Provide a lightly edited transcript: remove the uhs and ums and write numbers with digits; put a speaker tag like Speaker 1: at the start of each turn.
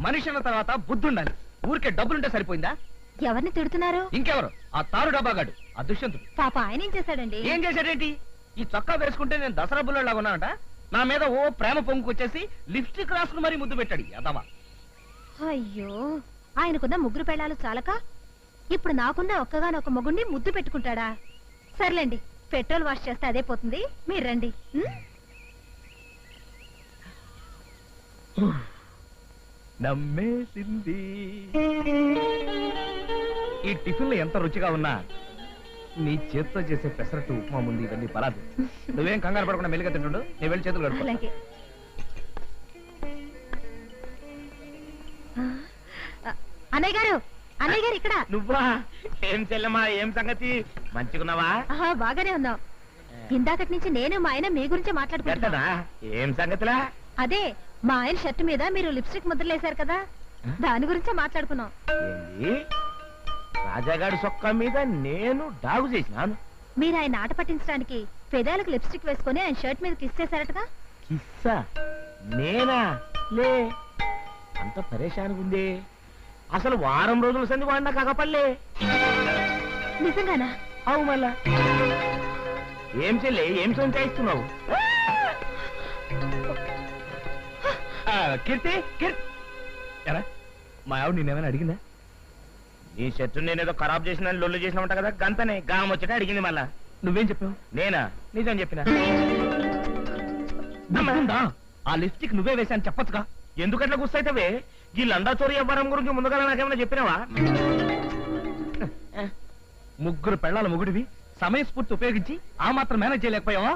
Speaker 1: మనిషి అన్న తర్వాత బుద్ధి ఉండాలి. ఊరికే డబ్బులుంటే సరిపోయిందా?
Speaker 2: ఎవరిని తిడుతున్నారు?
Speaker 1: ఇంకెవరు? ఆ తారు డబ్బాగాడు, ఆ దుష్యంతుడు.
Speaker 2: పాప ఆయన ఏం చేశాడండి?
Speaker 1: ఏం చేశాడేంటి? ఈ చొక్కా వేసుకుంటే నేను దసరా బుల్లలాగా ఉన్నానంట. నా మీద ఓ ప్రేమ పొంగుకొచ్చేసి లిప్స్టిక్ రాసుకుని మరీ ముద్దు పెట్టాడు ఎదవా.
Speaker 2: అయ్యో, ఆయనకున్న ముగ్గురు పెళ్ళాలు చాలక ఇప్పుడు నాకున్న ఒక్కగానొక్క మొగుడిని ముద్దు పెట్టుకుంటాడా? సర్లేండి, పెట్రోల్ వాష్ చేస్తే అదే పోతుంది. మీరు రండి.
Speaker 1: నమ్మేసింది. ఈ టిఫిన్లు ఎంత రుచిగా ఉన్నా నీ చేత్తో చేసే పెసరట్టు ఉప్మా ముందు ఇవన్నీ పరాదు. నువ్వేం కంగారు పడకుండా మెల్లిగా తింటుండు. నేను వెళ్ళి చేతులు కడుక్కో.
Speaker 2: అలాగే. అన్నయ్య గారు, అన్నయ్య గారు ఇక్కడ.
Speaker 3: నువ్వా? ఏం చెల్లమ్మా, ఏం సంగతి? మంచిగున్నావా?
Speaker 2: బాగానే ఉన్నావు. ఇందాకటి నుంచి నేను మా ఆయన మీ గురించి మాట్లాడుకుంటున్నా.
Speaker 3: ఏం సంగతిలా?
Speaker 2: అదే, మా ఆయన షర్ట్ మీద మీరు లిప్స్టిక్ ముద్రలేశారు కదా, దాని గురించే మాట్లాడుకున్నాం.
Speaker 3: ఏంది? రాజాగాడి సొక్క మీద నేను డాగు చేసినాను?
Speaker 2: మీరు ఆయన ఆట పట్టించడానికి పెదాలకు లిప్స్టిక్ వేసుకుని ఆయన షర్ట్ మీద కిస్ చేశారటగా?
Speaker 3: కిస్సా? నేనా? లే, అంత పరేషానికి ఉంది. అసలు వారం రోజుల సంది వాడినా కాకపల్లే.
Speaker 2: నిజంగానా?
Speaker 3: అవు మళ్ళా. ఏం చెల్లి, ఏం సొంచాయిస్తున్నావు?
Speaker 1: కీర్తి, ఎరా మా ఆవిడ నేనేమైనా అడిగిందా?
Speaker 3: నీ షర్టు నేనేదో ఖరాబ్ చేసిన లొల్లు చేసిన ఉంటా కదా, గంతనే గాం వచ్చేట అడిగింది. మళ్ళా
Speaker 1: నువ్వేం చెప్పావు?
Speaker 3: నేనా? నిజం చెప్పినా.
Speaker 1: ఆ లిప్స్టిక్ నువ్వే వేశాను చెప్పచ్చుగా.
Speaker 3: ఎందుకట్లా గుస్తైతవే? ఈ లండా చోరీ వ్యవహారం గురించి ముందుగా నాకేమైనా చెప్పినావా?
Speaker 1: ముగ్గురు పెళ్ళాల ముగుడివి సమయస్ఫూర్తి ఉపయోగించి ఆ మాత్రం మేనేజ్ చేయలేకపోయావా?